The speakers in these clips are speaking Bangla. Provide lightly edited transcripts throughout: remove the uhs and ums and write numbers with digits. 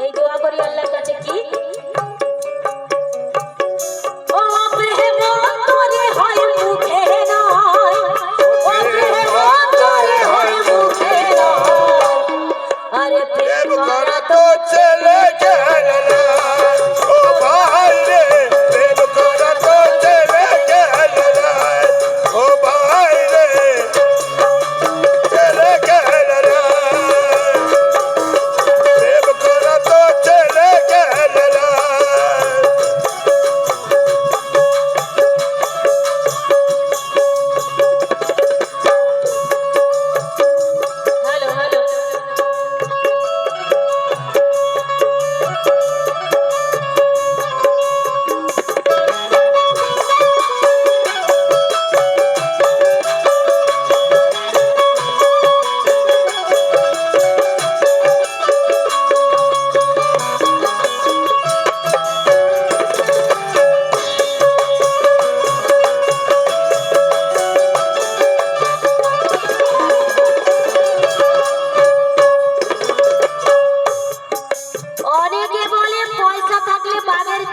এই দোয়া করি আল্লাহর কাছে কি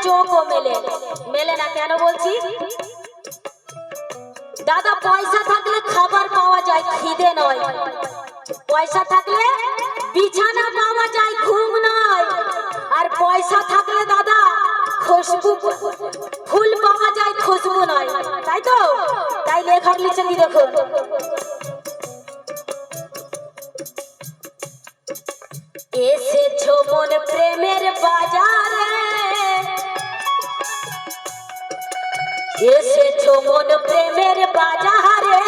চোখও মেলে না কেন বলছি দাদা পয়সা থাকলে খাবার পাওয়া যায় খিদে নয় পয়সা থাকলে বিছানা পাওয়া যায় ঘুম নয় আর পয়সা থাকলে দাদা খুশবু ফুল পাওয়া যায় খুশবু নয় তাই তো তাই লেখক লিখছে কি দেখুন এসেছো মন প্রেমের বাজারে এসেছো মন প্রেমের বাজারে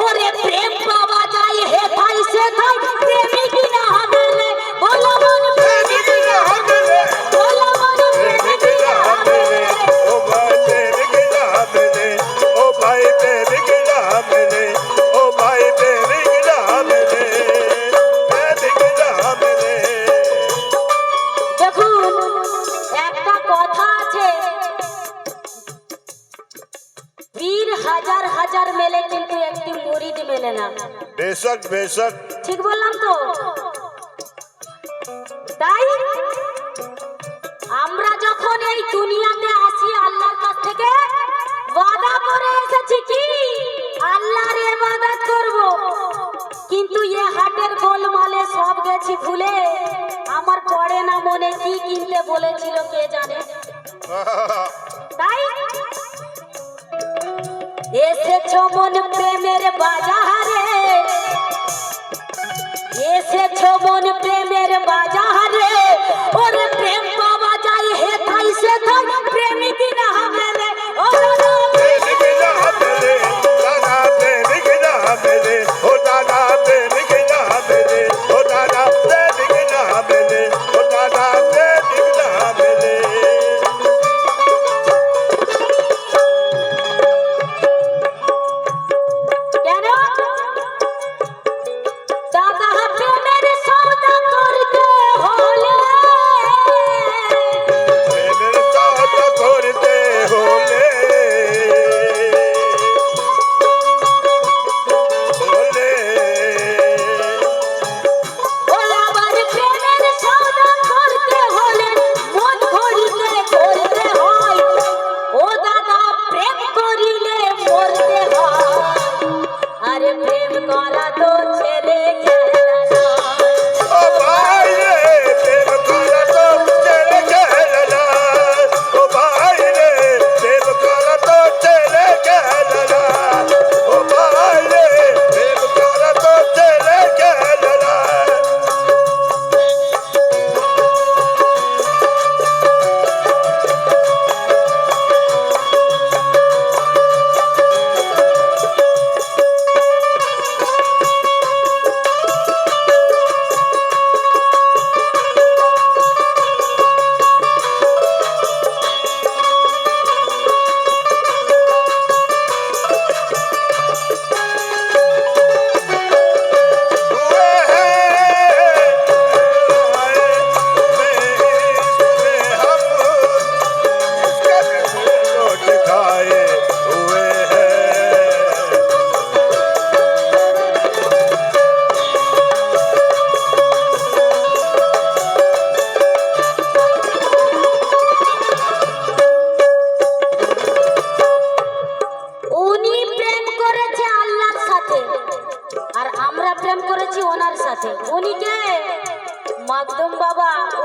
ওরে প্রেম পাওয়া যায় হে ভাই সে ভাই প্রেমিক না হবে বলো মন প্রেমিক না হবে বলো মন প্রেমিক না হবে ও ভাই প্রেমিক না হবে ও ভাই প্রেমিক না হবে ও ভাই প্রেমিক না হবে প্রেমিক না হবে দেখুন একটা কথা আছে পীর হাজার হাজার মেলে কিন্তু একটি মুরিদ মেলে না বেশক বেশক ঠিক বললাম তো তাই আমরা যখন এই দুনিয়াতে আসি আল্লাহর কাছ থেকে ওয়াদা করে এসেছি কি আল্লাহর ইবাদত করব কিন্তু এই হাটের গোলমালে সব গেছি ভুলে আমার পড়ে না মনে কি কিনতে বলেছিল কে জানে তাই এসেছো মন প্রেমের বাজারে এসেছো মন প্রেমের বাজারে ওরে প্রেম পাওয়া যায় হে তাই সে তাই প্রেমিক না হবে ও প্রেমিক না হবে দাদা প্রেমিক না হবে ও দাদা প্রেমিক না হবে ও দাদা প্রেমিক না হবে ও দাদা প্রেমিক না হবে কেন দাদা প্রেমের সওদা করতে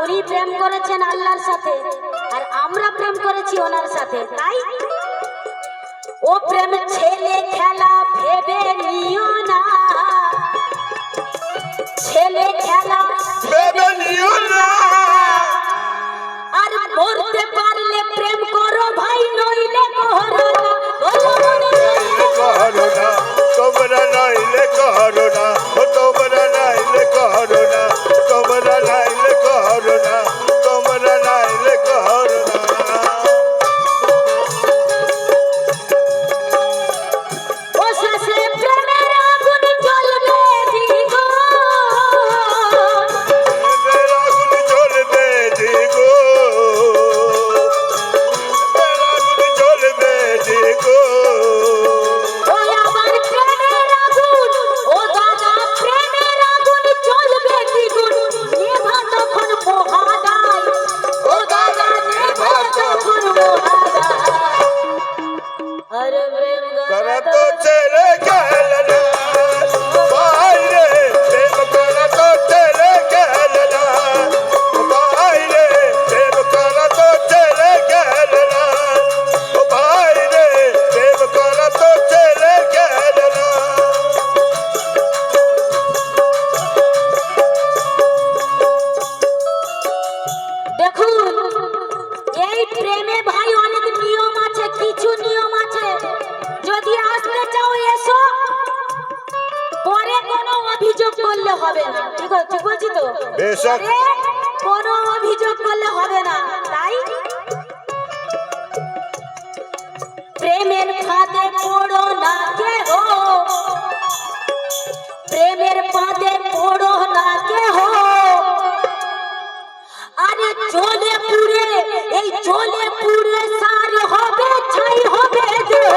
উনি প্রেম করেছেন আল্লাহর সাথে আর আমরা প্রেম করেছি ওনার সাথে, তাই ও প্রেম ছেলে খেলা ভেবে নিও না, ছেলে খেলা ভেবে নিও না। আর মরতে পারলে প্রেম করো ভাই, নইলে করো না। করোনা তোমরা নাইলে করোনা, তোমরা নাইলে করোনা, তোমরা নাইলে করোনা, তোমরা নাইলে করোনা। ও শেষে প্রেমের আগুন জ্বলবে দ্বিগুণ, প্রেমের আগুন জ্বলবে দ্বিগুণ, প্রেমের আগুন জ্বলবে দ্বিগুণ। ওই আমার প্রেমের আগুন, ও দাদা প্রেমের আগুন জ্বলবে দ্বিগুণ, নেভা তখন মহাদায়, ও দাদা নেভা তখন মহাদায়। আরে প্রেম করা তো ছেড়ে গেল না ভাই রে, প্রেম করা তো ছেড়ে গেল না ভাই রে, প্রেম করা তো ছেড়ে গেল না ভাই রে, প্রেম করা তো ছেড়ে গেল না। দেখুন এই প্রেমে ভাই অনেক নিয়ম আছে, কিছু নিয়ম আছে, যদি আসতে চাও এসো, পরে কোনো অভিযোগ করলে হবে না। ঠিক আছে, ঠিক বলছি তো? বেশ। পরে কোনো অভিযোগ করলে হবে না, তাই প্রেমের ফাঁদে পড়ো না কেহ, প্রেমের ফাঁদে পড়ো না কেহ, আরে জ্বলে পুড়ে, এই জ্বলে পুড়ে সার হবে, ছাই হবে দেহ,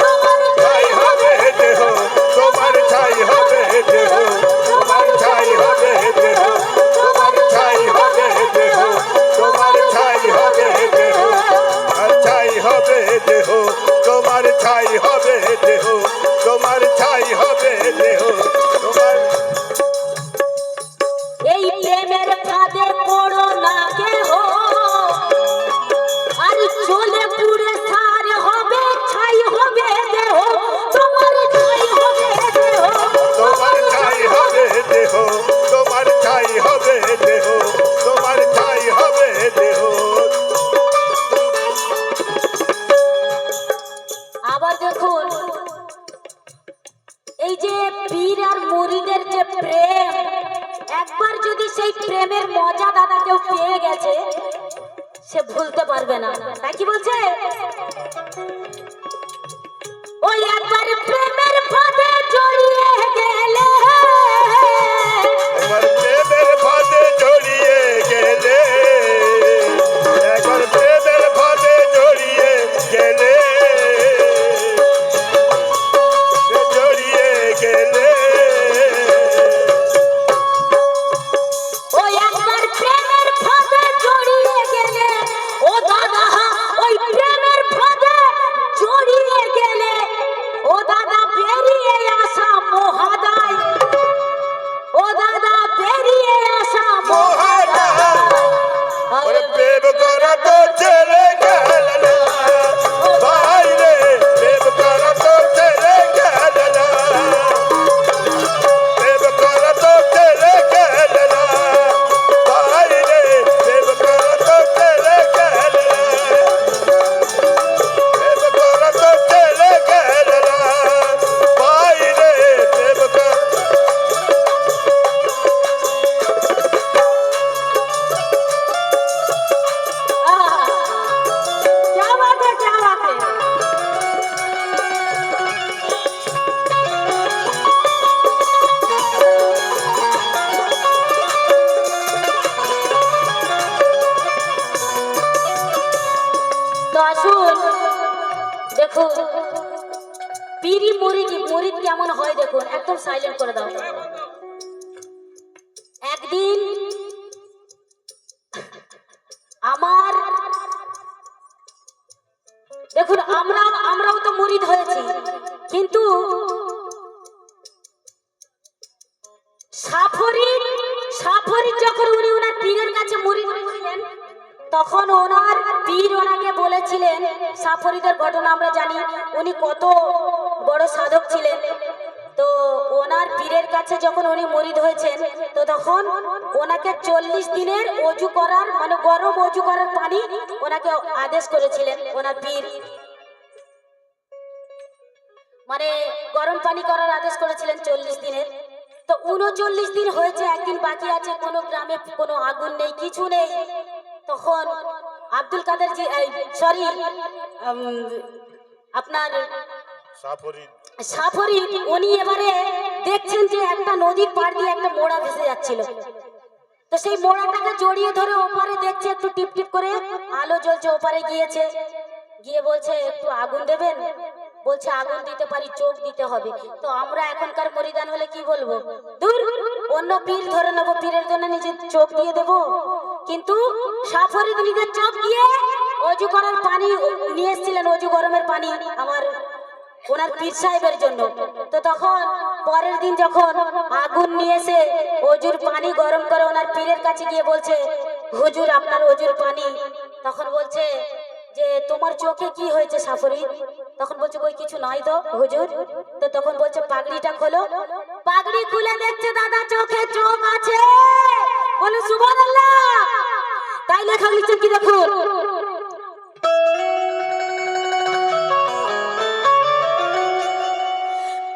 তোমার ছাই হবে দেহ, তোমার ছাই হবে দেহ, তোমার ছাই হবে দেহ, তোমার ছাই হবে দেহ, তোমার ছাই হবে দেহ, আর ছাই হবে দেহ, তোমার ছাই হবে দেহ, তোমার ছাই হবে দেহ, তোমার। এই প্রেমের ফাঁদে পড়ো না কেহ, আর জ্বলে পুড়ে সার হবে, ছাই হবে দেহ, তোমার ছাই হবে দেহ, তোমার ছাই হবে দেহ, তোমার ছাই হবে দেহ, তোমার ছাই হবে দেহ। আবার দেখুন এই যে পীর আর মুরিদের যে প্রেম, একবার যদি সেই প্রেমের মজা দাদা কেউ পেয়ে গেছে সে ভুলতে পারবে না, তাই কি বলছে? ওই একবার প্রেমের ফাঁদে জড়িয়ে গেলে, একবার প্রেমের ফাঁদে জড়িয়ে গেলে, একবার প্রেমের ফাঁদে জড়িয়ে গেলে, জড়িয়ে গেলে, ওই একবার প্রেমের ফাঁদে জড়িয়ে গেলে, ও দাদা ওই প্রেমের ফাঁদে জড়িয়ে গেলে, ও দাদা বেরিয়ে আসা মহাদায়, ও দাদা বেরিয়ে আসা মহাদায়। ওরে প্রেম করা তো ছেড়ে গেল না ভাই রে, প্রেম করা তো ছেড়ে গেল না, প্রেম করা তো ছেড়ে গেল না ভাই রে, প্রেম করা তো ছেড়ে গেল না, প্রেম করা তো ছেড়ে গেল না ভাই রে, প্রেম করা। क्या बात है, क्या बात है। তো আসুন দেখুন পিরি মুরিদ, মুরিদ কেমন হয় দেখুন, একদম সাইলেন্ট করে দাও। একদিন আমার দেখুন আমরাও তো মুরিদ হয়েছি, কিন্তু সাফরি যখন উনি ওনার পীরের কাছে তখন ওনার পীর ওনাকে বলেছিলেন, সাফরিদের ঘটনা আমরা জানি, উনি কত বড় সাধক ছিলেন। তো ওনার পীরের কাছে যখন উনি মরিদ হয়েছেন, তো তখন ওনাকে 40 দিনের অজু করার, মানে গরম অজু করার পানি ওনাকে আদেশ করেছিলেন ওনার পীর, মানে গরম পানি করার আদেশ করেছিলেন 40 দিনের। তো 39 দিন হয়েছে, একদিন বাকি আছে, কোনো গ্রামে কোনো আগুন নেই, কিছু নেই। তখন আব্দুল কাদের জি, সরি, আপনার সাফরি, উনি এবারে দেখছেন যে একটা নদীর পাড় দিয়ে একটা মোড়া ভেসে যাচ্ছিল। তো সেই মোড়াটাকে জড়িয়ে ধরে ওপারে দেখছে একটু টিপ টিপ করে আলো জ্বলছে, ওপারে গিয়েছে, গিয়ে বলছে একটু আগুন দেবেন? বলছে আগুন দিতে পারি, চোখ দিতে হবে। তো আমরা এখনকার মরিদান হলে কি বলবো, দূর অন্য পীর ধরে নেবো, পীরের জন্য নিজের চোখ দিয়ে দেবো। কিন্তু সাফরি নিজের চোখ দিয়ে অজু করার পানি নিয়ে এসেছিলেন, অজু গরমের পানি আমার ওনার পীর সাহেবের জন্য। তো তখন পরের দিন যখন আগুন নিয়ে এসে অজুর পানি গরম করে ওনার পীরের কাছে গিয়ে বলছে, হুজুর আপনার অজুর পানি। তখন বলছে যে তোমার চোখে কি হয়েছে সাফরি? তখন বলছে ওই কিছু নয় তো হুজুর। তো তখন বলছে পাগড়িটা খোলো। পাগড়ি খুলে দেখছে দাদা চোখে চোখ আছে। বলে সুবহানাল্লাহ। তাই লেখা লিখছে কি দেখুন,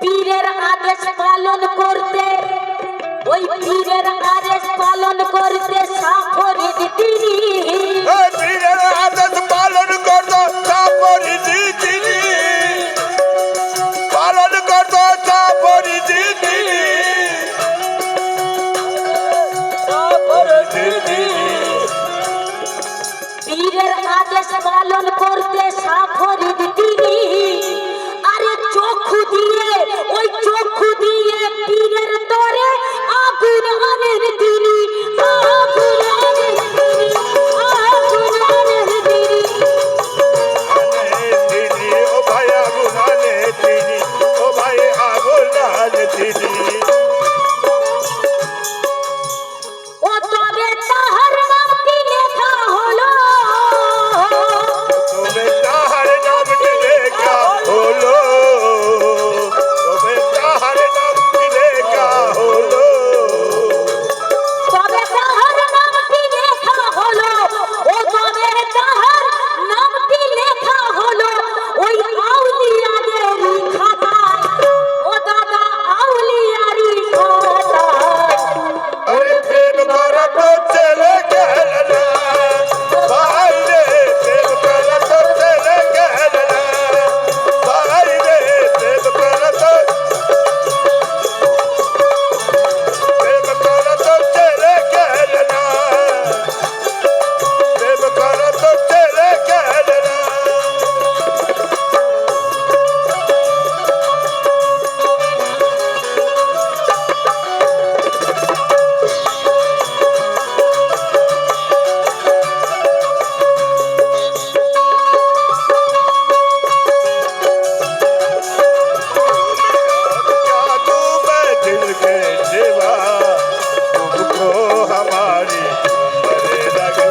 পীরের আদেশ পালন করতে, ওই পীরের আদেশ পালন করতে সাফরিদ তিনি, পীরের আদেশ পালন করতো সাফরিদ তিনি, পালন করতো সাফরিদ তিনি, পীরের আদেশ পালন করতে সাফরিদ তিনি। আরে চক্ষু দিয়ে, ওই চক্ষু দিয়ে পীরের তরে আগুন আনেন তিনি, আগুন আনেন তিনি, আগুন আনেন তিনি। তিনি ও ভাই আগুন আনে তিনি, ও ভাই আগুন আনে তিনি। ও তবে তাহার নামটি লেখা হলো, তবে তাহার নামটি লেখা হলো, তবে তাহার নামটি লেখা হলো, তবে তাহার নামটি লেখা হলো, ও তবে তাহার নামটি লেখা হলো ওই আউলিয়াদের খাতায়, ও দাদা আউলিয়ারি খাতায়। আরে প্রেম করা তো চলে গেল না, ভাই রে প্রেম করা তো চলে গেল না, ভাই রে প্রেম করা তো চলে গেল না, প্রেম করা তো চলে গেল না। जादू में दिल के सिवा तुमको हमारी बड़े लगे।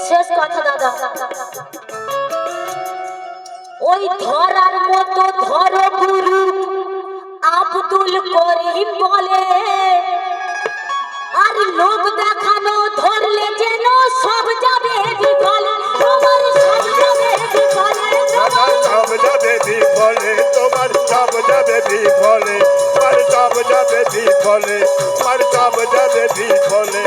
শেষ কথা দাদা, ওই ধরার মতো ধরো গুরু আব্দুল করিম বলে, আর লোক দেখানো ধরলে যেন সব যাবে বিফলে, তোমার সব যাবে বিফলে, दादा सब जाबे भी फले, তোমার সব যাবে भी फले, মার সব যাবে भी फले, মার সব যাবে भी फले।